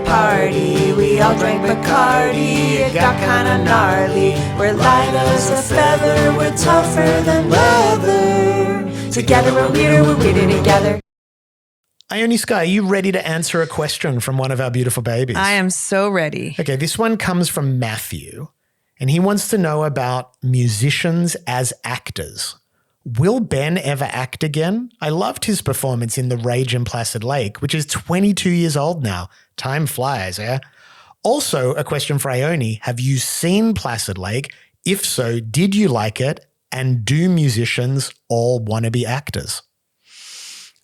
party. We all drank Bacardi, it got kinda gnarly. We're light as a feather, we're tougher than leather. Together we're weirder together. Ione Sky, are you ready to answer a question from one of our beautiful babies? I am so ready. Okay, this one comes from Matthew, and he wants to know about musicians as actors. Will Ben ever act again? I loved his performance in The Rage in Placid Lake, which is 22 years old now. Time flies, yeah? Also, a question for Ione. Have you seen Placid Lake? If so, did you like it? And do musicians all want to be actors?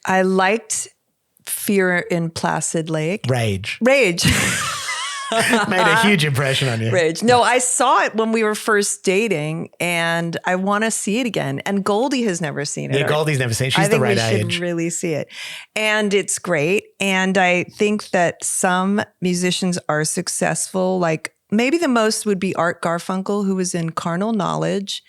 I liked Fear in Placid Lake. Rage. Made a huge impression on you. Rage. No, I saw it when we were first dating, and I want to see it again. And Goldie has never seen it. Yeah, Goldie's never seen it. She's the right age. I think we should really see it. And it's great. And I think that some musicians are successful. Like maybe the most would be Art Garfunkel, who was in Carnal Knowledge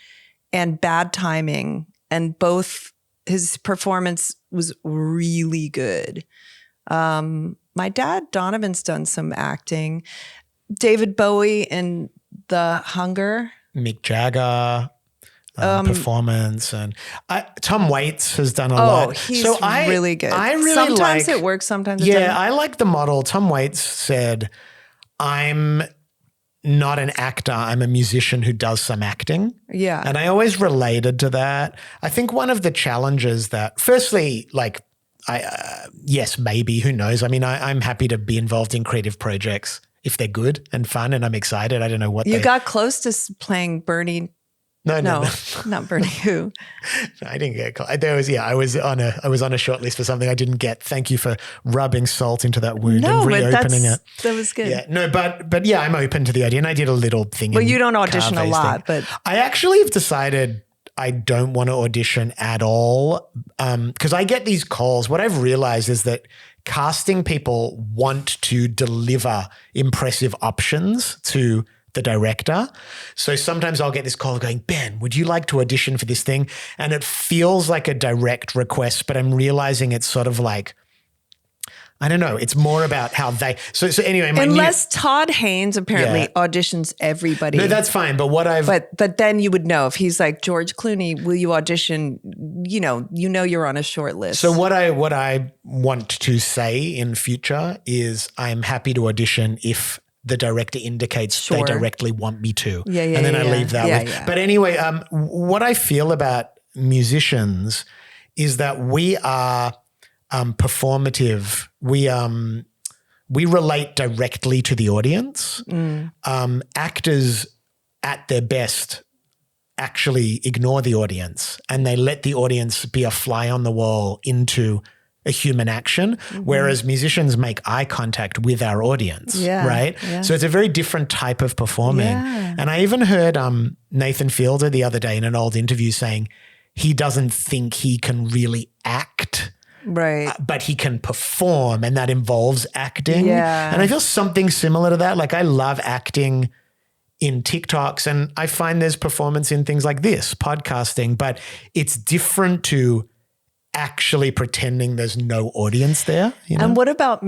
and Bad Timing. And both his performance was really good. My dad, Donovan's done some acting. David Bowie in The Hunger. Mick Jagger, performance. And Tom Waits has done a lot. Oh, he's really good. I really sometimes it works, sometimes it doesn't. Yeah, I like the model. Tom Waits said, I'm not an actor. I'm a musician who does some acting. Yeah. And I always related to that. I think one of the challenges that, firstly, like, yes, maybe, who knows? I mean, I'm happy to be involved in creative projects if they're good and fun and I'm excited. I don't know what you got close to playing Bernie. No, not Bernie. Who? I didn't get close. I was on a short list for something I didn't get. Thank you for rubbing salt into that wound and reopening it. That was good. Yeah, no, but yeah, I'm open to the idea. And I did a little thing. Well, you don't audition a lot, but I actually have decided I don't want to audition at all because I get these calls. What I've realized is that casting people want to deliver impressive options to the director. So sometimes I'll get this call going, Ben, would you like to audition for this thing? And it feels like a direct request, but I'm realizing it's sort of like, I don't know. It's more about how they. So anyway, unless Todd Haynes apparently auditions everybody. No, that's fine. But what I've. But then you would know if he's like George Clooney. Will you audition? You know you're on a short list. So what I want to say in future is I'm happy to audition if the director indicates they directly want me to. Yeah. And then I leave that with. Yeah. But anyway, what I feel about musicians is that we are performative. We relate directly to the audience. Actors at their best actually ignore the audience and they let the audience be a fly on the wall into a human action, whereas musicians make eye contact with our audience, right? Yeah. So it's a very different type of performing. Yeah. And I even heard Nathan Fielder the other day in an old interview saying he doesn't think he can really act, right? But he can perform, and that involves acting. Yeah. And I feel something similar to that. Like I love acting in TikToks, and I find there's performance in things like this, podcasting, but it's different to actually pretending there's no audience there. You know? And what about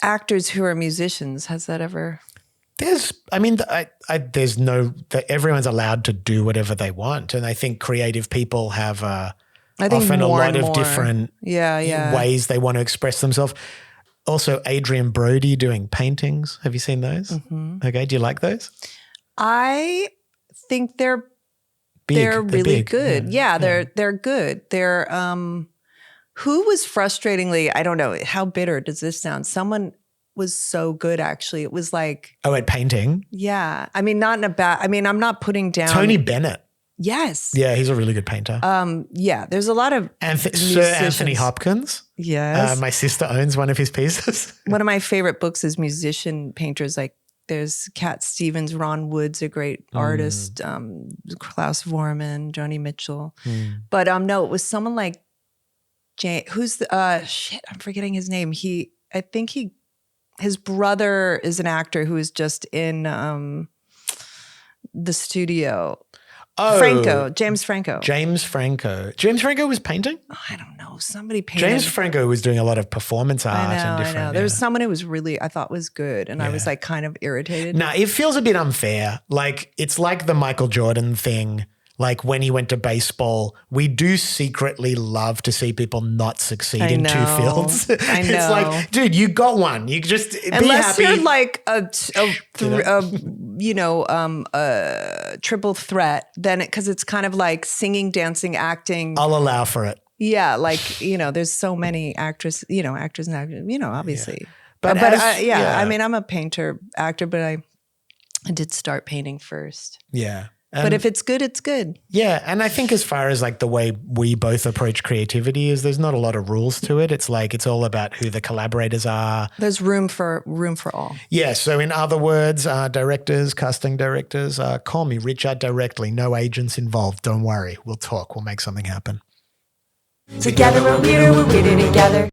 actors who are musicians? Has that ever? There's no, everyone's allowed to do whatever they want. And I think creative people have often a lot of different ways they want to express themselves. Also, Adrian Brody doing paintings. Have you seen those? Mm-hmm. Okay. Do you like those? I think they're big. They're really good. Yeah. They're good. They're who was frustratingly, I don't know, how bitter does this sound? Someone was so good actually. It was like at painting? Yeah. I mean, not in a bad, I'm not putting down Tony Bennett. Yes. Yeah, he's a really good painter. Yeah, there's a lot of Sir Anthony Hopkins. Yes. My sister owns one of his pieces. One of my favorite books is musician painters. Like there's Cat Stevens, Ron Wood's a great artist, Klaus Vormann, Joni Mitchell. But no, it was someone like who's the I'm forgetting his name. His brother is an actor who is just in the studio. Oh, Franco, James Franco. James Franco. James Franco was painting? I don't know. Somebody painted. James Franco was doing a lot of performance art I know, and different. I know. There was someone who was really, I thought was good, and I was like kind of irritated. No, it feels a bit unfair. Like it's like the Michael Jordan thing. Like when he went to baseball, we do secretly love to see people not succeed I in two know. fields. I It's know. like, dude, you got one. You just be Unless happy. you're like a triple threat, then because it's kind of like singing, dancing, acting. I'll allow for it. Yeah, like there's so many actors and actors, obviously. But But as- yeah. I mean, I'm a painter, actor, but I did start painting first. Yeah. But if it's good, it's good. Yeah, and I think as far as like the way we both approach creativity is there's not a lot of rules to it. It's like it's all about who the collaborators are. There's room for all. Yeah, so in other words, directors, casting directors, call me, reach out directly. No agents involved. Don't worry. We'll talk. We'll make something happen. Together we're weirder together.